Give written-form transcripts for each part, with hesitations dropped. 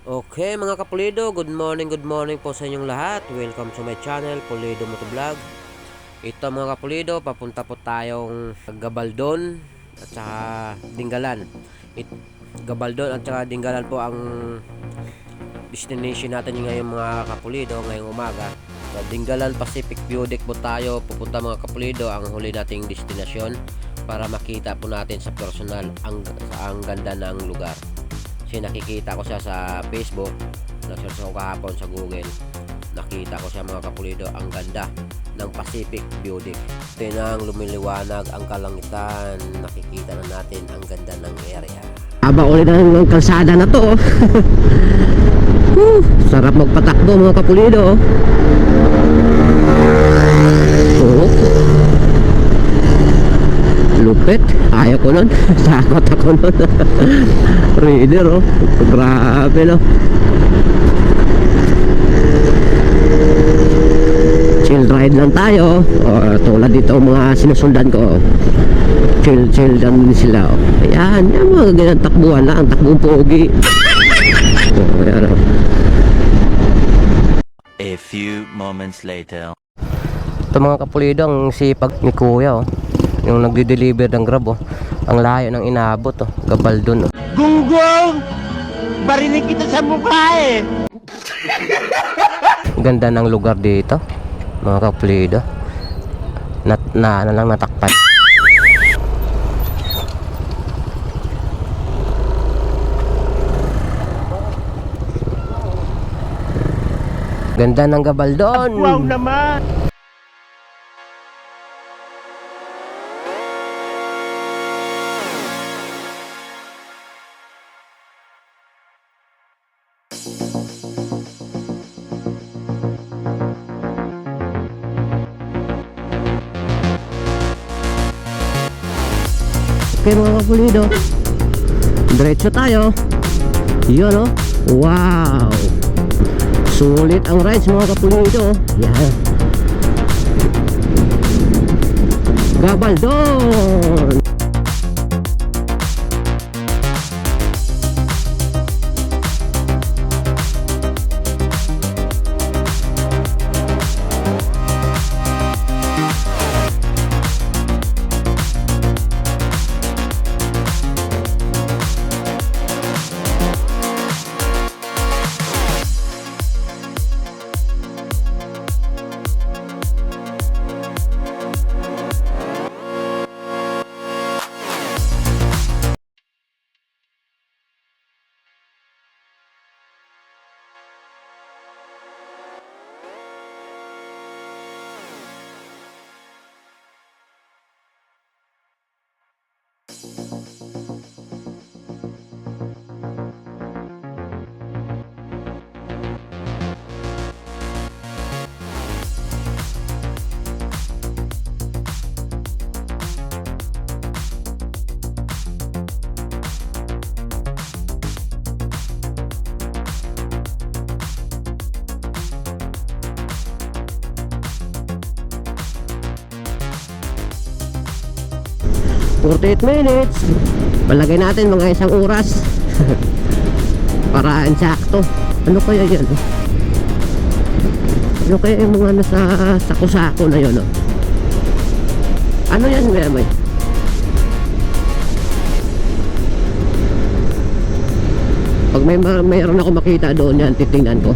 Okay mga kapulido, good morning po sa inyong lahat. Welcome to my channel, Pulido Motovlog. Ito mga kapulido, papunta po tayong Gabaldon at saka Dingalan. Gabaldon at saka Dingalan po ang destination natin ngayon mga kapulido, ngayong umaga. Sa Dingalan Pacific View Deck po tayo pupunta mga kapulido, ang huli nating destinasyon para makita po natin sa personal ang ganda ng lugar. Kasi nakikita ko siya sa Facebook, na-search ko kahapon sa Google, nakita ko siya mga kapulido, ang ganda ng Pacific View Deck. Tinang lumiliwanag ang kalangitan, nakikita na natin ang ganda ng area. Aba ulit ang kalsada na to. Sarap magpatakbo mga kapulido. Lupit, ayaw ko nun. Takot ako nun. Reader oh, grabe no. Chill ride lang tayo tulad dito mga sinusundan ko. Chill lang din sila oh. Ayan, yan mga ganyan takbuhan lang, takbong pogi. Ayan oh. A few moments later. Ito mga kapulido, ang sipag ni kuya oh, yung nagde-deliver ng Grab oh. Ang layo ng inabot oh, Gabaldon oh. Gunggong! Barinig kita sa mukha eh! Ganda ng lugar dito mga kapulido. Ano lang natakpan. Ganda ng Gabaldon. Wow naman! Okay mga kapulido, diretso tayo. Yun oh. Wow, sulit ang rides mga kapulido. Yan, Gabaldon. ...48 minutes. Palagay natin mga isang oras. Para insakto. Ano kaya yan? Ano kaya yung mga nasa sako-sako na yun? Ano yan may? Pag mayroon ako makita doon yan, titingnan ko.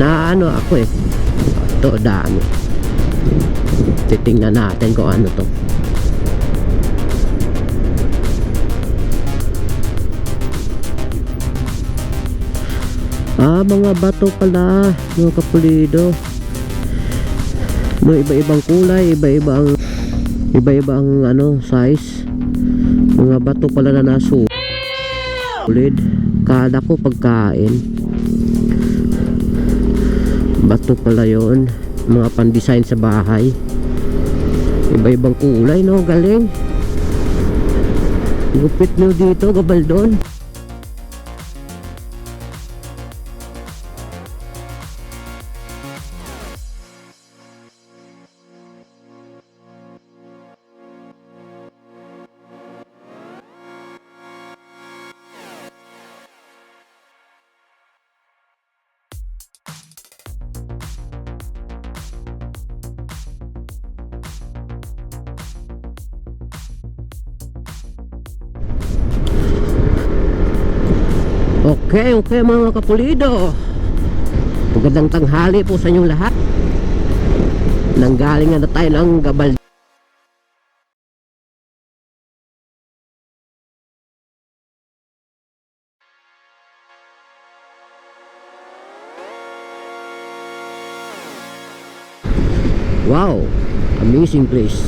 Na ano ako eh. Ito dami. Titingnan natin kung ano to. Mga bato pala mga kapulido. May iba-ibang kulay, iba-ibang ano size. Mga bato pala na nasulit. Kada ko pagkain. Bato pala yon, mga pan-design sa bahay. Iba-ibang kulay no, galing. Gupit nyo dito, Gabaldon. Okay, okay mga kapulido. Magandang tanghali po sa inyong lahat. Nanggaling na tayo ng Gabal. Wow, amazing place.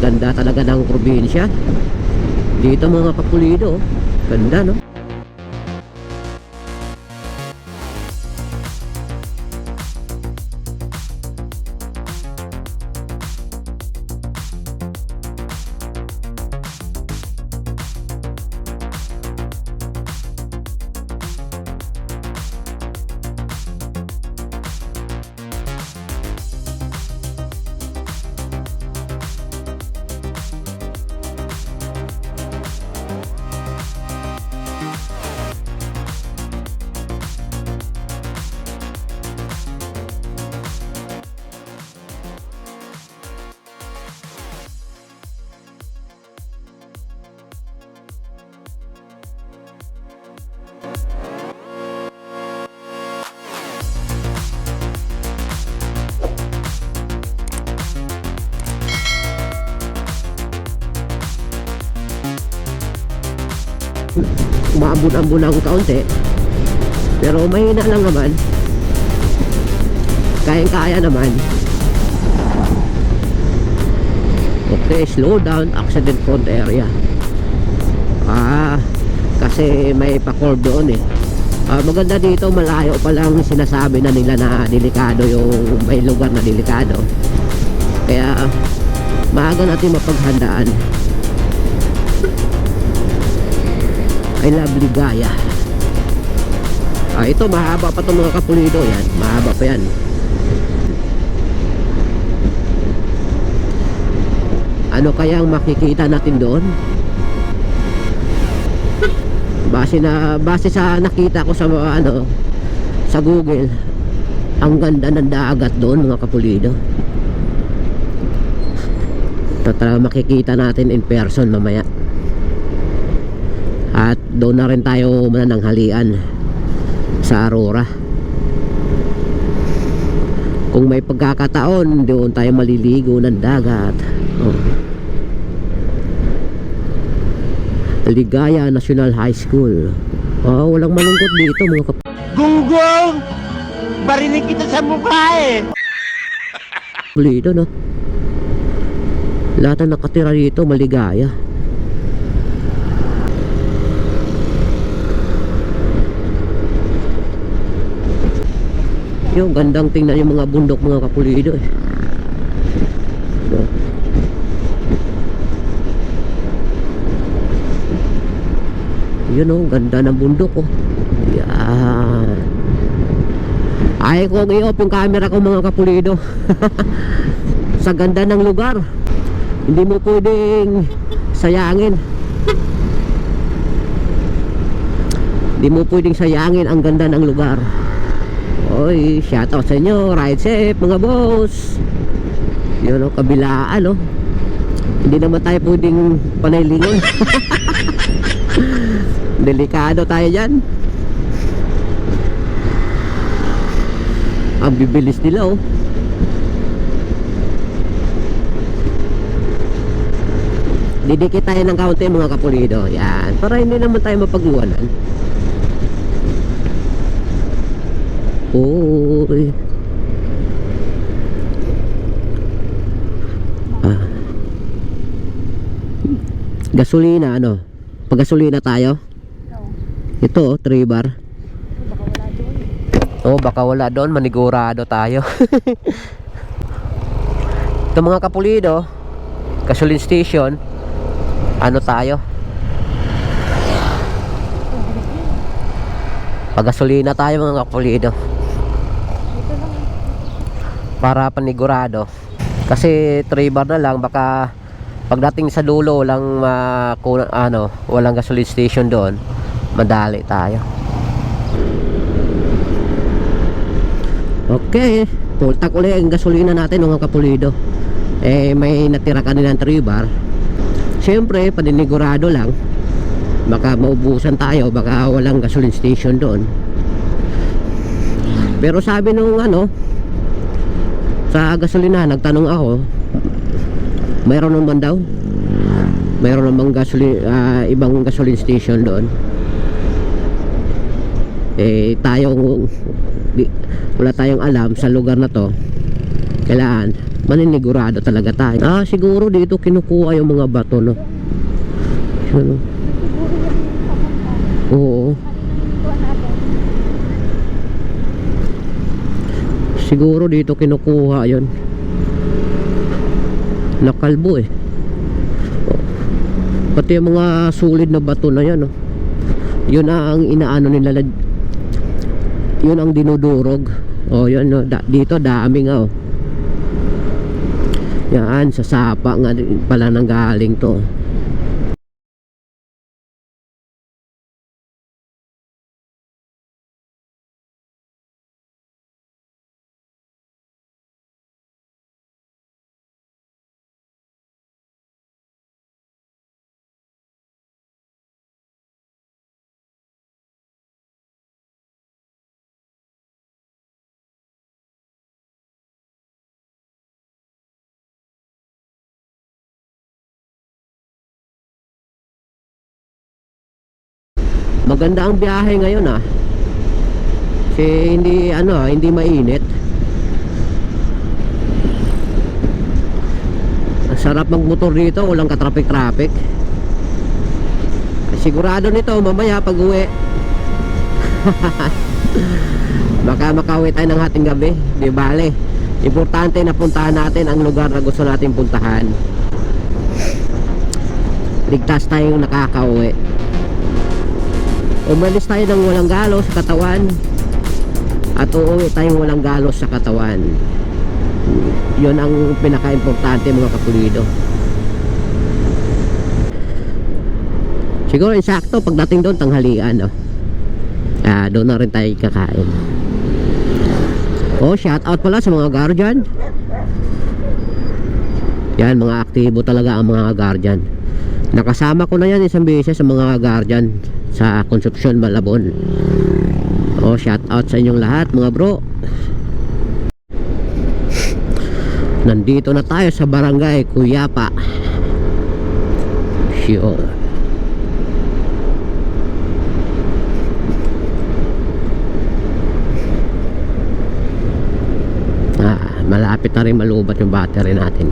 Ganda talaga ng probinsya. Dito mga kapulido, ganda no? Umaambon-ambon na akong kaunti, pero mahina lang naman, kayang-kaya naman. Okay, slow down, accident prone area. Kasi may pa-curve doon eh. Maganda dito, malayo pa lang sinasabi na nila na delikado, yung may lugar na delikado, kaya maaga natin mapaghandaan. I love Ligaya. Ito mahaba pa itong mga kapulido. Yan, mahaba pa yan. Ano kayang makikita natin doon? Base sa nakita ko sa sa Google, ang ganda ng dagat doon mga kapulido. Talaga makikita natin in person mamaya. At doon na rin tayo manananghalian sa Aurora. Kung may pagkakataon, doon tayo maliligo ng dagat. Ligaya National High School. Walang malungkot dito mga Gunggong! Barinig kita sa mukha eh! kapulido, no? Lahat na nakatira dito maligaya. Yung gandang tingnan yung mga bundok mga kapulido eh. So, yun oh, ganda ng bundok oh. Yan. Ay kung i-off yung camera ko mga kapulido. Sa ganda ng lugar, hindi mo pwedeng sayangin. Hindi mo pwedeng sayangin ang ganda ng lugar. Oy, shoutout sa inyo, ride safe mga boss. Yun o, kabilaan o. Hindi naman tayo pwedeng panaylingon. Delikado tayo dyan. Ang bibilis nila o. Didikit tayo ng kaunti mga kapulido. Yan, para hindi naman tayo mapag-iwanan. Uy. Gasolina ano? Pag-gasolina tayo? Ito 3 bar. Baka wala doon, manigurado tayo. Ito mga kapulido, gasoline station. Ano tayo? Pag-gasolina tayo mga kapulido. Para panigurado. Kasi 3 bar na lang, baka pagdating sa dulo lang walang gasoline station doon, madali tayo. Okay, full tank ulit ang gasolina natin mga kapulido. May natira kanina ng 3 bar. Siyempre, paninigurado lang. baka maubusan tayo, baka walang gasoline station doon. Pero sabi nung sa gasolina, nagtanong ako, mayroon naman daw, mayroon namang ibang gasoline station doon. Wala tayong alam sa lugar na to. Kailangan maninigurado talaga tayo. Siguro dito kinukuha yung mga bato, no? Ano? Oo. Siguro dito kinukuha yon. Nakalbo pati yung mga sulid na bato na yan, no? Yun ang inaano nila, yun ang dinudurog. Yun, no? Dito dami nga, yan, sa sapa nga pala nang galing to. Maganda ang biyahe ngayon, kasi hindi mainit. Ang sarap magmotor dito, walang ka-traffic. Sigurado nito mamaya pag uwi baka makauwi tayo ng hating gabi. Di bale, importante na puntahan natin ang lugar na gusto natin puntahan. Ligtas tayong nakakauwi. Umalis tayo ng walang galos sa katawan at uuwi tayong walang galos sa katawan. Yun ang pinaka-importante, mga kapulido. Siguro insakto pagdating doon tanghalian, doon na rin tayo kakain. Shout out pala sa mga guardian. Yan, mga aktibo talaga ang mga guardian. Nakasama ko na yan isang beses sa mga guardian sa Concepcion, Malabon. Shout out sa inyong lahat, mga bro. Nandito na tayo sa barangay Cuyapa. Sure. Malapit na rin malubat yung battery natin.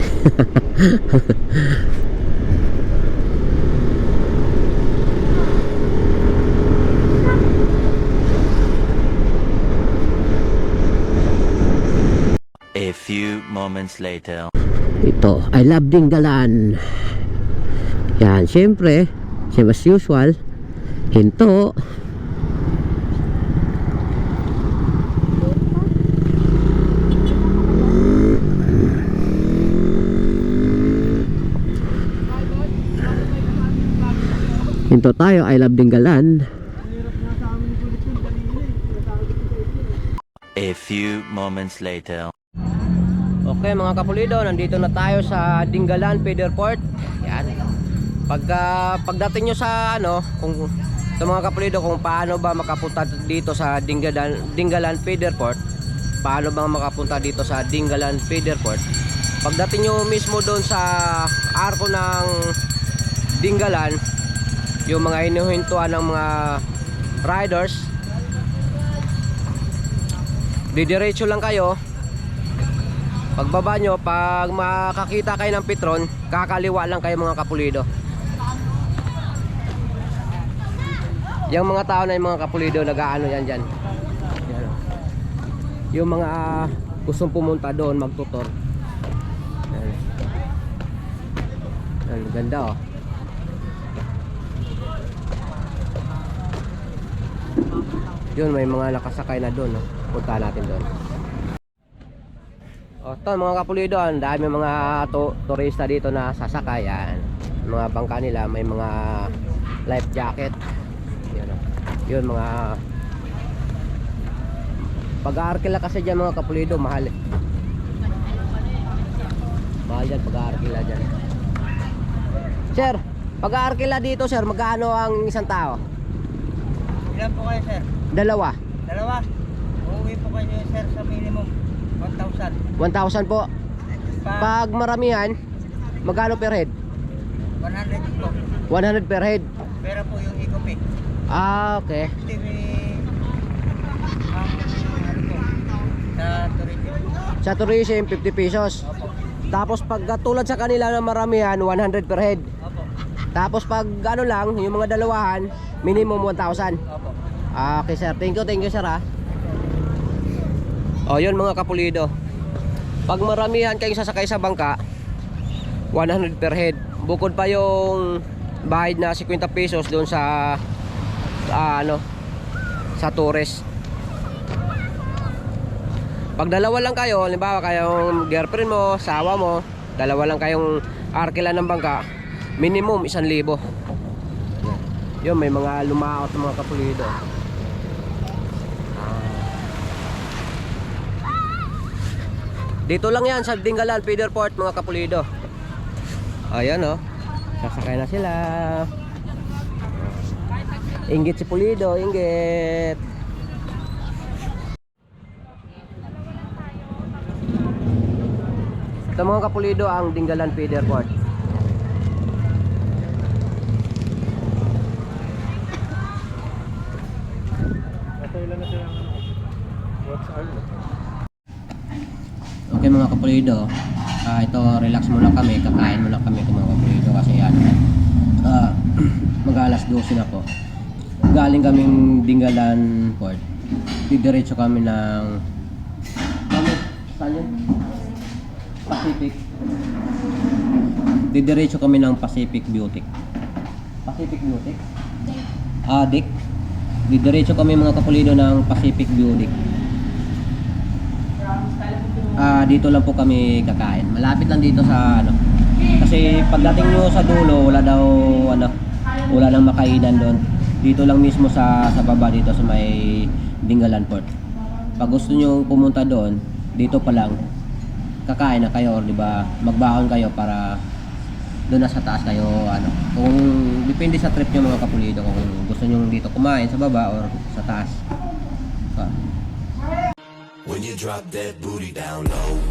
A few moments later. Ito, I love Dingalan. Yan, syempre, same as usual, hinto. Hinto tayo, I love Dingalan. A few moments later. Okay mga kapulido, nandito na tayo sa Dingalan Feeder Port. Yan. Pagdating nyo sa kung sa mga kapulido, kung paano ba makapunta dito sa Dingalan Feeder Port, paano ba makapunta dito sa Dingalan Feeder Port, pagdating nyo mismo doon sa arko ng Dingalan, yung mga hinuhintuan ng mga riders, didiretso lang kayo. Pagbaba nyo, pag makakita kayo ng Petron, kakaliwa lang kayo mga kapulido. Yung mga tao na yung mga kapulido, nag-aano yan dyan. Yan. Yung mga gustong pumunta doon, magtutor. Yan. Yan, ganda Yun, may mga nakasakay na doon. Punta natin doon. Ito mga kapulido, ang dami mga turista dito na sasakay. Yan. Mga bangka nila, may mga life jacket. Yun mga pag-aarkila kasi dyan mga kapulido, mahal mahal dyan pag-aarkila dyan. Sir, Pag-aarkila dito sir, magkano ang isang tao? Ilan po kayo, sir? Dalawa. Dalawa? Uuwi po kayo, sir, sa minimum 1,000. 1,000 po. Pa Pag maramihan, magkano per head? 100 po. 100 per head. Pero po yung ikopi. Ah, okay. Hindi ang ano po, sa tourism. Sa tourism, 50 pesos. Opo. Tapos pag tulad sa kanila na maramihan, 100 per head. Opo. Tapos pag ano lang, yung mga dalawahan, minimum 1,000. Opo. Ah, okay sir. Thank you sir ha. Oh, yun mga kapulido. Pag maramihan kayong sasakay sa bangka, 100 per head. Bukod pa yung bahid na 50 pesos doon sa ano, sa tourist. Pag dalawa lang kayo, halimbawa kayong girlfriend mo, sawa mo, dalawa lang kayong arkila ng bangka, minimum 1,000. Yun, may mga lumaot ng mga kapulido. Dito lang yan sa Dingalan Feeder Port mga kapulido. Ayan oh. Sasakay na sila. Inggit si Pulido, inggit. Ito mga kapulido ang Dingalan Feeder Port. Okay mga kapulido, ito relax muna kami, kakain muna kami mga kapulido kasi yan mag-alas 12 na po. Galing kaming Dingalan Port, didiretso kami ng saan yun? Pacific. Didiretso kami ng Pacific Beauty. Pacific Beauty? Dick. Didiretso kami mga kapulido ng Pacific Beauty. Dito lang po kami kakain. Malapit lang dito sa ano. Kasi pagdating nyo sa dulo, wala daw ano, wala nang makainan doon. Dito lang mismo sa baba dito sa may Dingalan Port. Pag gusto nyo pumunta doon, dito pa lang kakain na kayo, di ba? Magbaon kayo para doon na sa taas kayo ano. Kung depende sa trip nyo mga kapulido kung gusto nyo dito kumain sa baba or sa taas. When you drop that booty down low.